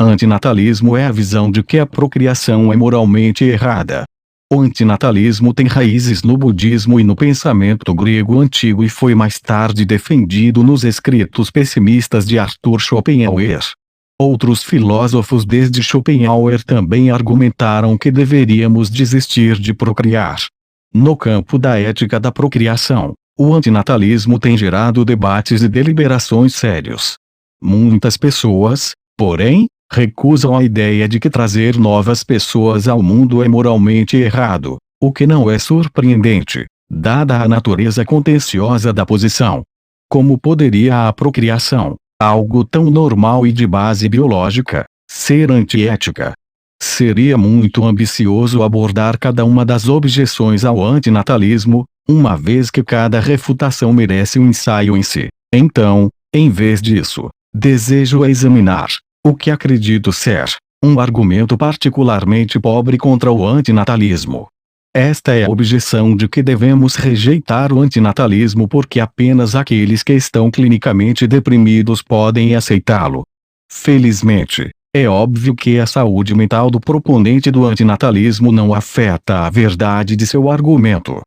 Antinatalismo é a visão de que a procriação é moralmente errada. O antinatalismo tem raízes no budismo e no pensamento grego antigo e foi mais tarde defendido nos escritos pessimistas de Arthur Schopenhauer. Outros filósofos desde Schopenhauer também argumentaram que deveríamos desistir de procriar. No campo da ética da procriação, o antinatalismo tem gerado debates e deliberações sérios. Muitas pessoas, porém, recusam a ideia de que trazer novas pessoas ao mundo é moralmente errado, o que não é surpreendente, dada a natureza contenciosa da posição. Como poderia a procriação, algo tão normal e de base biológica, ser antiética? Seria muito ambicioso abordar cada uma das objeções ao antinatalismo, uma vez que cada refutação merece um ensaio em si. Então, em vez disso, desejo examinar o que acredito ser um argumento particularmente pobre contra o antinatalismo. Esta é a objeção de que devemos rejeitar o antinatalismo porque apenas aqueles que estão clinicamente deprimidos podem aceitá-lo. Felizmente, é óbvio que a saúde mental do proponente do antinatalismo não afeta a verdade de seu argumento.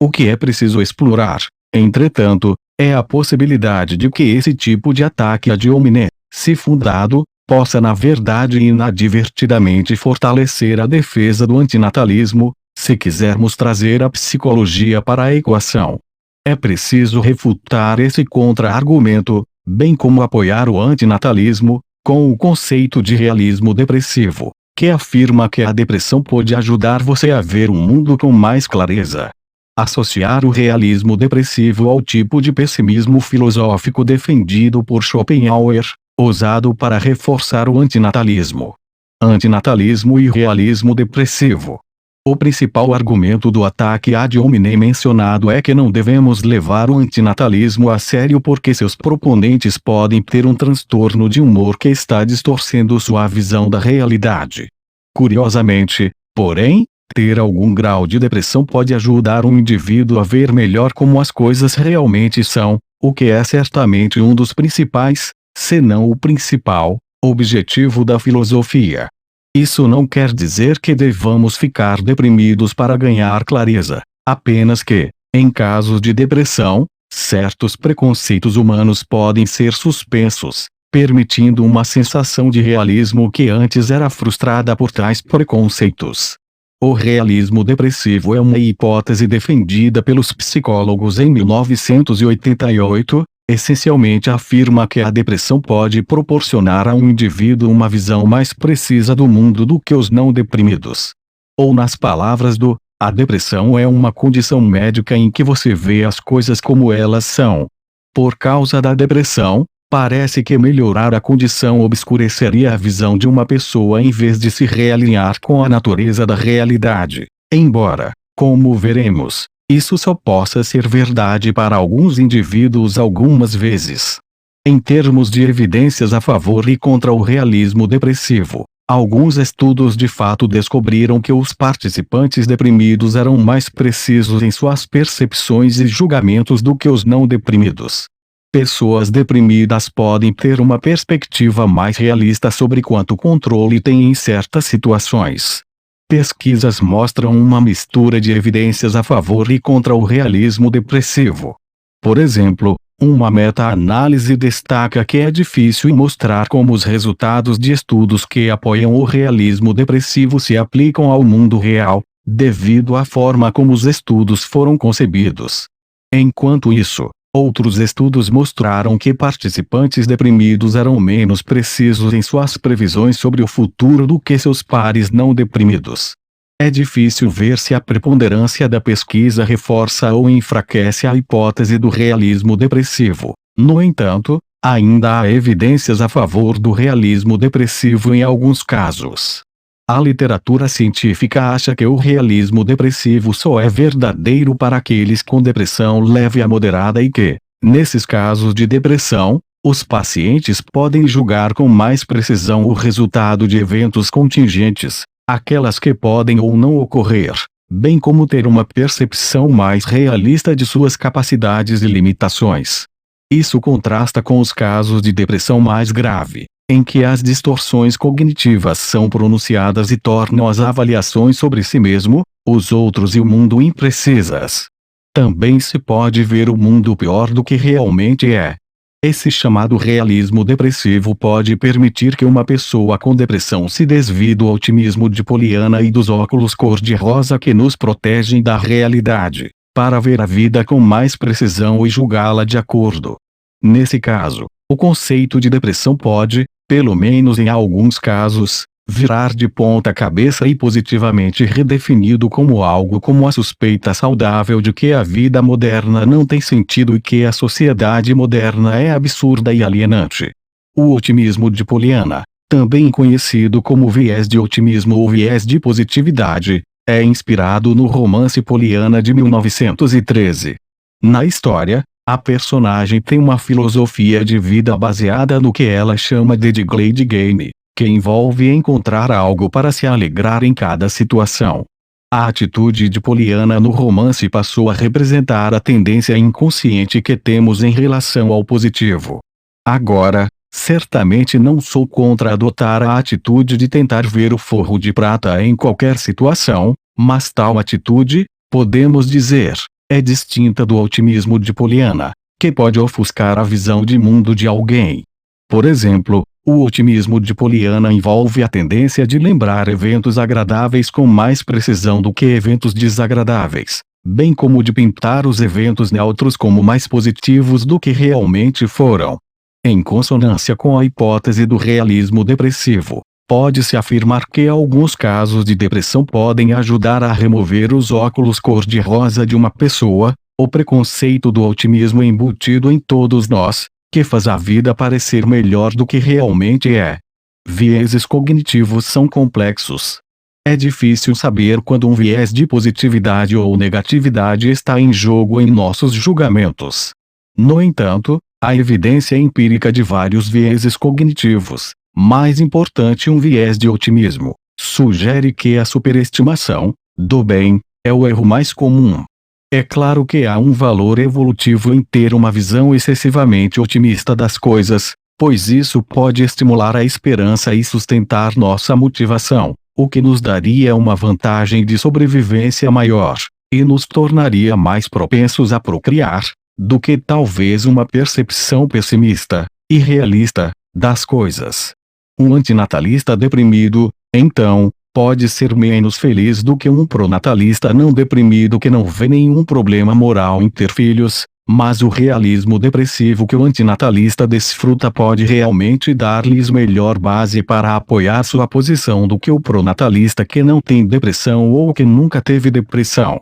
O que é preciso explorar, entretanto, é a possibilidade de que esse tipo de ataque ad hominem, se fundado, possa na verdade e inadvertidamente fortalecer a defesa do antinatalismo, se quisermos trazer a psicologia para a equação. É preciso refutar esse contra-argumento, bem como apoiar o antinatalismo, com o conceito de realismo depressivo, que afirma que a depressão pode ajudar você a ver o mundo com mais clareza. Associar o realismo depressivo ao tipo de pessimismo filosófico defendido por Schopenhauer, usado para reforçar o antinatalismo. Antinatalismo e realismo depressivo. O principal argumento do ataque ad hominem mencionado é que não devemos levar o antinatalismo a sério porque seus proponentes podem ter um transtorno de humor que está distorcendo sua visão da realidade. Curiosamente, porém, ter algum grau de depressão pode ajudar um indivíduo a ver melhor como as coisas realmente são, o que é certamente um dos principais, se não o principal, objetivo da filosofia. Isso não quer dizer que devamos ficar deprimidos para ganhar clareza, apenas que, em casos de depressão, certos preconceitos humanos podem ser suspensos, permitindo uma sensação de realismo que antes era frustrada por tais preconceitos. O realismo depressivo é uma hipótese defendida pelos psicólogos em 1988, essencialmente afirma que a depressão pode proporcionar a um indivíduo uma visão mais precisa do mundo do que os não deprimidos. Ou nas palavras do, a depressão é uma condição médica em que você vê as coisas como elas são. Por causa da depressão, parece que melhorar a condição obscureceria a visão de uma pessoa em vez de se realinhar com a natureza da realidade, embora, como veremos, isso só possa ser verdade para alguns indivíduos algumas vezes. Em termos de evidências a favor e contra o realismo depressivo, alguns estudos de fato descobriram que os participantes deprimidos eram mais precisos em suas percepções e julgamentos do que os não deprimidos. Pessoas deprimidas podem ter uma perspectiva mais realista sobre quanto controle têm em certas situações. Pesquisas mostram uma mistura de evidências a favor e contra o realismo depressivo. Por exemplo, uma meta-análise destaca que é difícil mostrar como os resultados de estudos que apoiam o realismo depressivo se aplicam ao mundo real, devido à forma como os estudos foram concebidos. Enquanto isso, outros estudos mostraram que participantes deprimidos eram menos precisos em suas previsões sobre o futuro do que seus pares não deprimidos. É difícil ver se a preponderância da pesquisa reforça ou enfraquece a hipótese do realismo depressivo. No entanto, ainda há evidências a favor do realismo depressivo em alguns casos. A literatura científica acha que o realismo depressivo só é verdadeiro para aqueles com depressão leve a moderada e que, nesses casos de depressão, os pacientes podem julgar com mais precisão o resultado de eventos contingentes, aquelas que podem ou não ocorrer, bem como ter uma percepção mais realista de suas capacidades e limitações. Isso contrasta com os casos de depressão mais grave, em que as distorções cognitivas são pronunciadas e tornam as avaliações sobre si mesmo, os outros e o mundo imprecisas. Também se pode ver o mundo pior do que realmente é. Esse chamado realismo depressivo pode permitir que uma pessoa com depressão se desvie do otimismo de Poliana e dos óculos cor-de-rosa que nos protegem da realidade, para ver a vida com mais precisão e julgá-la de acordo. Nesse caso, o conceito de depressão pode, pelo menos em alguns casos, virar de ponta cabeça e positivamente redefinido como algo como a suspeita saudável de que a vida moderna não tem sentido e que a sociedade moderna é absurda e alienante. O otimismo de Poliana, também conhecido como viés de otimismo ou viés de positividade, é inspirado no romance Poliana de 1913. Na história, a personagem tem uma filosofia de vida baseada no que ela chama de Glade Game, que envolve encontrar algo para se alegrar em cada situação. A atitude de Poliana no romance passou a representar a tendência inconsciente que temos em relação ao positivo. Agora, certamente não sou contra adotar a atitude de tentar ver o forro de prata em qualquer situação, mas tal atitude, podemos dizer, é distinta do otimismo de Poliana, que pode ofuscar a visão de mundo de alguém. Por exemplo, o otimismo de Poliana envolve a tendência de lembrar eventos agradáveis com mais precisão do que eventos desagradáveis, bem como de pintar os eventos neutros como mais positivos do que realmente foram. Em consonância com a hipótese do realismo depressivo, pode-se afirmar que alguns casos de depressão podem ajudar a remover os óculos cor-de-rosa de uma pessoa, o preconceito do otimismo embutido em todos nós, que faz a vida parecer melhor do que realmente é. Vieses cognitivos são complexos. É difícil saber quando um viés de positividade ou negatividade está em jogo em nossos julgamentos. No entanto, a evidência empírica de vários vieses cognitivos, mais importante um viés de otimismo, sugere que a superestimação do bem é o erro mais comum. É claro que há um valor evolutivo em ter uma visão excessivamente otimista das coisas, pois isso pode estimular a esperança e sustentar nossa motivação, o que nos daria uma vantagem de sobrevivência maior, e nos tornaria mais propensos a procriar, do que talvez uma percepção pessimista, irrealista, das coisas. Um antinatalista deprimido, então, pode ser menos feliz do que um pronatalista não deprimido que não vê nenhum problema moral em ter filhos, mas o realismo depressivo que o antinatalista desfruta pode realmente dar-lhes melhor base para apoiar sua posição do que o pronatalista que não tem depressão ou que nunca teve depressão.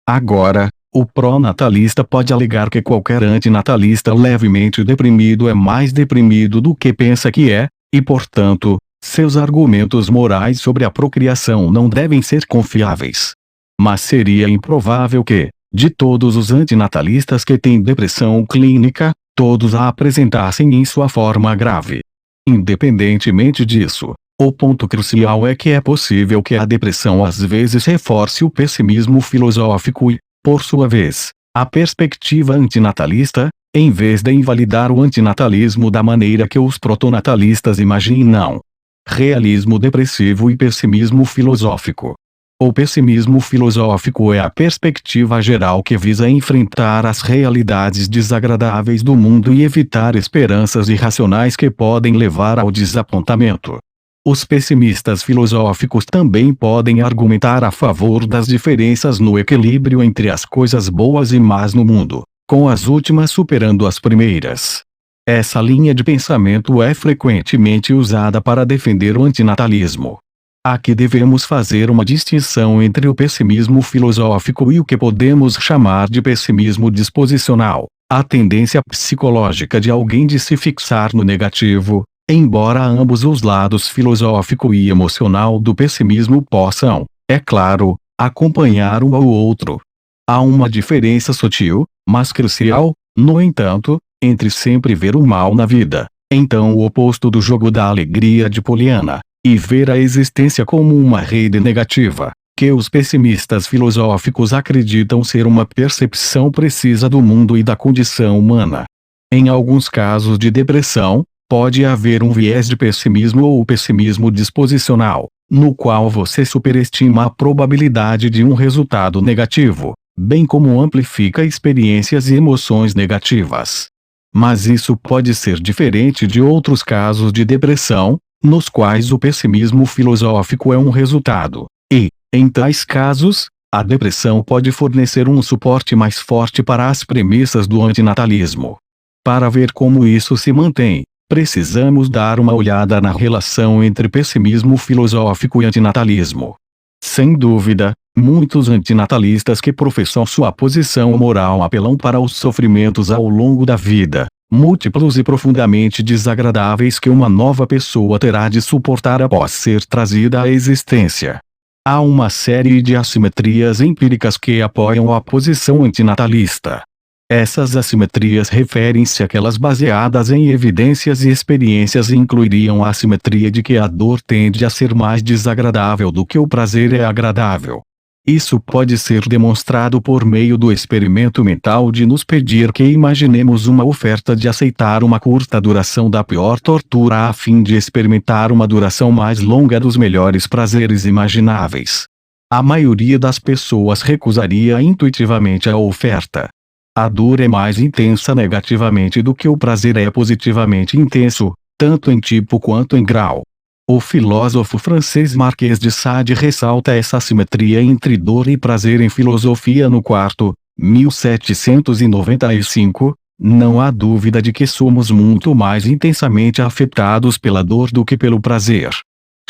Agora, o pronatalista pode alegar que qualquer antinatalista levemente deprimido é mais deprimido do que pensa que é, e portanto, seus argumentos morais sobre a procriação não devem ser confiáveis. Mas seria improvável que, de todos os antinatalistas que têm depressão clínica, todos a apresentassem em sua forma grave. Independentemente disso, o ponto crucial é que é possível que a depressão às vezes reforce o pessimismo filosófico e, por sua vez, a perspectiva antinatalista, em vez de invalidar o antinatalismo da maneira que os protonatalistas imaginam. Realismo depressivo e pessimismo filosófico. O pessimismo filosófico é a perspectiva geral que visa enfrentar as realidades desagradáveis do mundo e evitar esperanças irracionais que podem levar ao desapontamento. Os pessimistas filosóficos também podem argumentar a favor das diferenças no equilíbrio entre as coisas boas e más no mundo, com as últimas superando as primeiras. Essa linha de pensamento é frequentemente usada para defender o antinatalismo. Aqui devemos fazer uma distinção entre o pessimismo filosófico e o que podemos chamar de pessimismo disposicional, a tendência psicológica de alguém de se fixar no negativo, embora ambos os lados filosófico e emocional do pessimismo possam, é claro, acompanhar um ao outro. Há uma diferença sutil, mas crucial, no entanto, entre sempre ver o mal na vida, então o oposto do jogo da alegria de Poliana, e ver a existência como uma rede negativa, que os pessimistas filosóficos acreditam ser uma percepção precisa do mundo e da condição humana. Em alguns casos de depressão, pode haver um viés de pessimismo ou pessimismo disposicional, no qual você superestima a probabilidade de um resultado negativo, bem como amplifica experiências e emoções negativas. Mas isso pode ser diferente de outros casos de depressão, nos quais o pessimismo filosófico é um resultado, e, em tais casos, a depressão pode fornecer um suporte mais forte para as premissas do antinatalismo. Para ver como isso se mantém, precisamos dar uma olhada na relação entre pessimismo filosófico e antinatalismo. Sem dúvida, muitos antinatalistas que professam sua posição moral apelam para os sofrimentos ao longo da vida, múltiplos e profundamente desagradáveis que uma nova pessoa terá de suportar após ser trazida à existência. Há uma série de assimetrias empíricas que apoiam a posição antinatalista. Essas assimetrias referem-se àquelas baseadas em evidências e experiências e incluiriam a assimetria de que a dor tende a ser mais desagradável do que o prazer é agradável. Isso pode ser demonstrado por meio do experimento mental de nos pedir que imaginemos uma oferta de aceitar uma curta duração da pior tortura a fim de experimentar uma duração mais longa dos melhores prazeres imagináveis. A maioria das pessoas recusaria intuitivamente a oferta. A dor é mais intensa negativamente do que o prazer é positivamente intenso, tanto em tipo quanto em grau. O filósofo francês Marquês de Sade ressalta essa assimetria entre dor e prazer em Filosofia no quarto, 1795, não há dúvida de que somos muito mais intensamente afetados pela dor do que pelo prazer.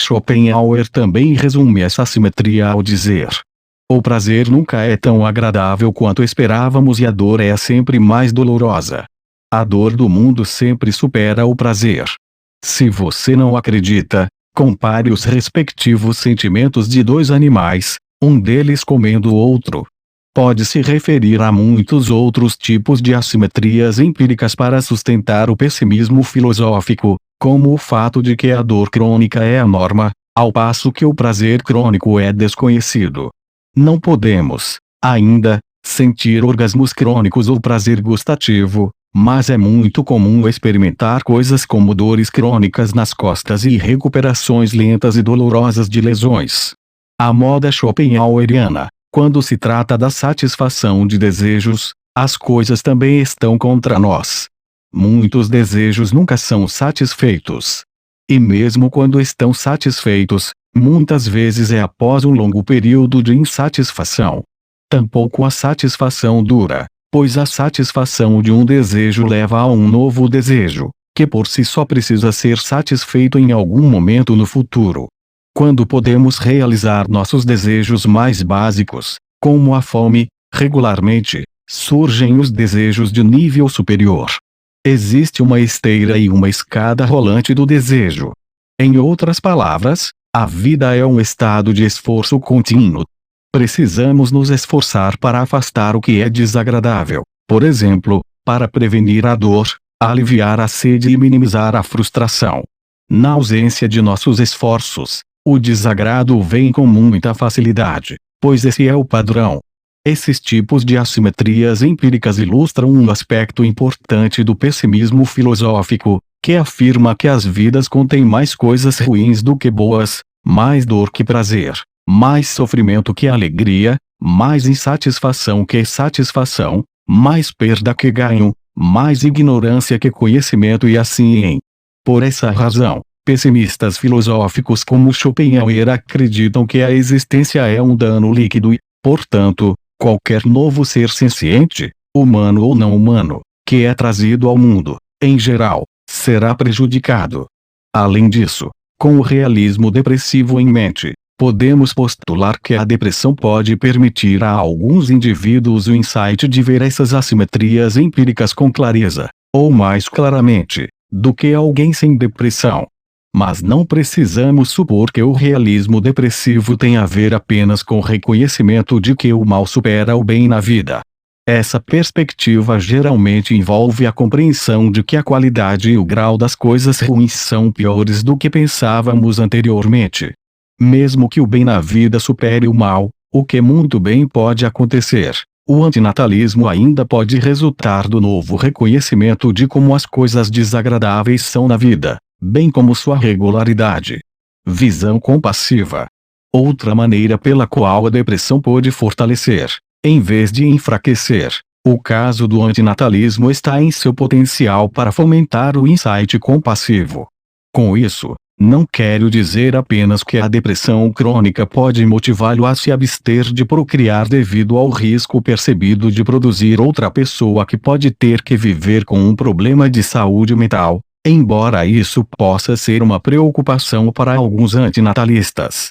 Schopenhauer também resume essa assimetria ao dizer: o prazer nunca é tão agradável quanto esperávamos e a dor é sempre mais dolorosa. A dor do mundo sempre supera o prazer. Se você não acredita, compare os respectivos sentimentos de dois animais, um deles comendo o outro. Pode-se referir a muitos outros tipos de assimetrias empíricas para sustentar o pessimismo filosófico, como o fato de que a dor crônica é a norma, ao passo que o prazer crônico é desconhecido. Não podemos, ainda, sentir orgasmos crônicos ou prazer gustativo, mas é muito comum experimentar coisas como dores crônicas nas costas e recuperações lentas e dolorosas de lesões. A moda schopenhaueriana, quando se trata da satisfação de desejos, as coisas também estão contra nós. Muitos desejos nunca são satisfeitos. E mesmo quando estão satisfeitos, muitas vezes é após um longo período de insatisfação. Tampouco a satisfação dura, pois a satisfação de um desejo leva a um novo desejo, que por si só precisa ser satisfeito em algum momento no futuro. Quando podemos realizar nossos desejos mais básicos, como a fome, regularmente, surgem os desejos de nível superior. Existe uma esteira e uma escada rolante do desejo. Em outras palavras, a vida é um estado de esforço contínuo. Precisamos nos esforçar para afastar o que é desagradável, por exemplo, para prevenir a dor, aliviar a sede e minimizar a frustração. Na ausência de nossos esforços, o desagrado vem com muita facilidade, pois esse é o padrão. Esses tipos de assimetrias empíricas ilustram um aspecto importante do pessimismo filosófico, que afirma que as vidas contêm mais coisas ruins do que boas, mais dor que prazer, mais sofrimento que alegria, mais insatisfação que satisfação, mais perda que ganho, mais ignorância que conhecimento e assim. Por essa razão, pessimistas filosóficos como Schopenhauer acreditam que a existência é um dano líquido e, portanto, qualquer novo ser senciente, humano ou não humano, que é trazido ao mundo, em geral, será prejudicado. Além disso, com o realismo depressivo em mente, podemos postular que a depressão pode permitir a alguns indivíduos o insight de ver essas assimetrias empíricas com clareza, ou mais claramente, do que alguém sem depressão. Mas não precisamos supor que o realismo depressivo tem a ver apenas com o reconhecimento de que o mal supera o bem na vida. Essa perspectiva geralmente envolve a compreensão de que a qualidade e o grau das coisas ruins são piores do que pensávamos anteriormente. Mesmo que o bem na vida supere o mal, o que muito bem pode acontecer, O antinatalismo ainda pode resultar do novo reconhecimento de como as coisas desagradáveis são na vida, bem como sua regularidade. Visão compassiva. Outra maneira pela qual a depressão pode fortalecer, em vez de enfraquecer, o caso do antinatalismo está em seu potencial para fomentar o insight compassivo. Com isso, não quero dizer apenas que a depressão crônica pode motivá-lo a se abster de procriar devido ao risco percebido de produzir outra pessoa que pode ter que viver com um problema de saúde mental, embora isso possa ser uma preocupação para alguns antinatalistas.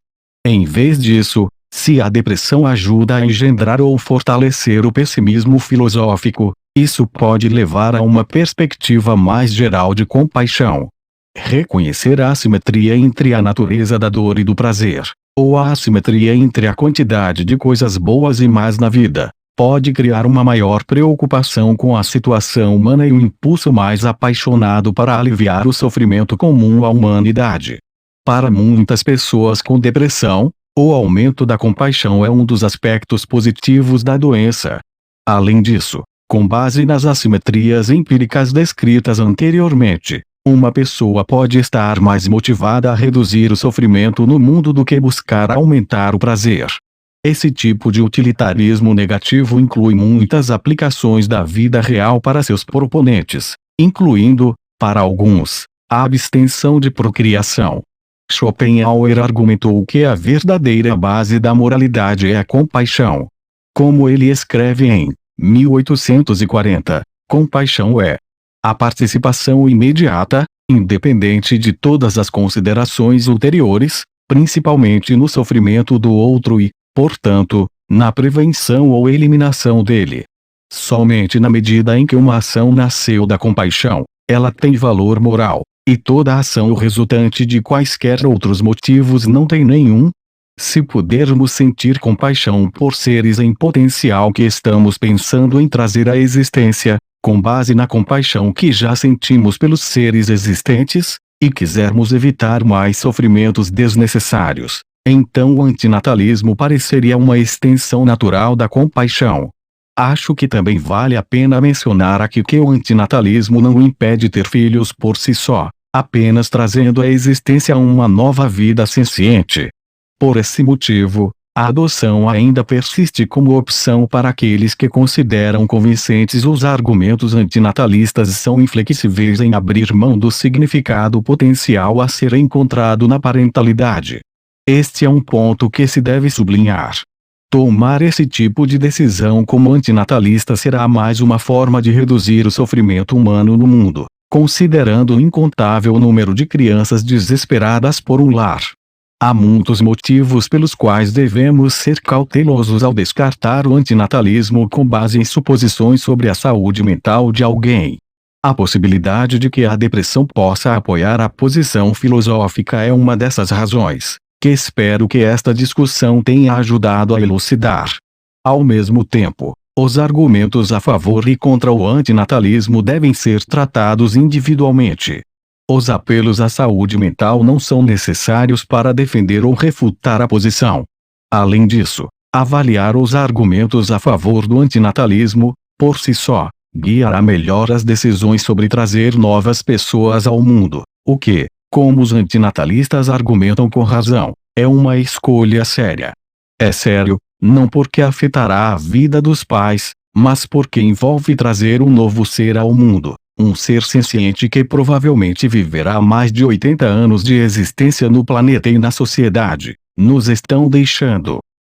Em vez disso, se a depressão ajuda a engendrar ou fortalecer o pessimismo filosófico, isso pode levar a uma perspectiva mais geral de compaixão. Reconhecer a assimetria entre a natureza da dor e do prazer, ou a assimetria entre a quantidade de coisas boas e más na vida, pode criar uma maior preocupação com a situação humana e um impulso mais apaixonado para aliviar o sofrimento comum à humanidade. Para muitas pessoas com depressão, o aumento da compaixão é um dos aspectos positivos da doença. Além disso, com base nas assimetrias empíricas descritas anteriormente, uma pessoa pode estar mais motivada a reduzir o sofrimento no mundo do que buscar aumentar o prazer. Esse tipo de utilitarismo negativo inclui muitas aplicações da vida real para seus proponentes, incluindo, para alguns, a abstenção de procriação. Schopenhauer argumentou que a verdadeira base da moralidade é a compaixão. Como ele escreve em 1840, compaixão é a participação imediata, independente de todas as considerações ulteriores, principalmente no sofrimento do outro e, portanto, na prevenção ou eliminação dele. Somente na medida em que uma ação nasceu da compaixão, ela tem valor moral, e toda ação resultante de quaisquer outros motivos não tem nenhum. Se pudermos sentir compaixão por seres em potencial que estamos pensando em trazer à existência, com base na compaixão que já sentimos pelos seres existentes, e quisermos evitar mais sofrimentos desnecessários, então o antinatalismo pareceria uma extensão natural da compaixão. Acho que também vale a pena mencionar aqui que o antinatalismo não impede ter filhos por si só, apenas trazendo à existência uma nova vida senciente. Por esse motivo, a adoção ainda persiste como opção para aqueles que consideram convincentes os argumentos antinatalistas e são inflexíveis em abrir mão do significado potencial a ser encontrado na parentalidade. Este é um ponto que se deve sublinhar. Tomar esse tipo de decisão como antinatalista será mais uma forma de reduzir o sofrimento humano no mundo, considerando o incontável número de crianças desesperadas por um lar. Há muitos motivos pelos quais devemos ser cautelosos ao descartar o antinatalismo com base em suposições sobre a saúde mental de alguém. A possibilidade de que a depressão possa apoiar a posição filosófica é uma dessas razões, que espero que esta discussão tenha ajudado a elucidar. Ao mesmo tempo, os argumentos a favor e contra o antinatalismo devem ser tratados individualmente. Os apelos à saúde mental não são necessários para defender ou refutar a posição. Além disso, avaliar os argumentos a favor do antinatalismo, por si só, guiará melhor as decisões sobre trazer novas pessoas ao mundo, o que, como os antinatalistas argumentam com razão, é uma escolha séria. É sério, não porque afetará a vida dos pais, mas porque envolve trazer um novo ser ao mundo. Um ser senciente que provavelmente viverá mais de 80 anos de existência no planeta e na sociedade, nos estão deixando.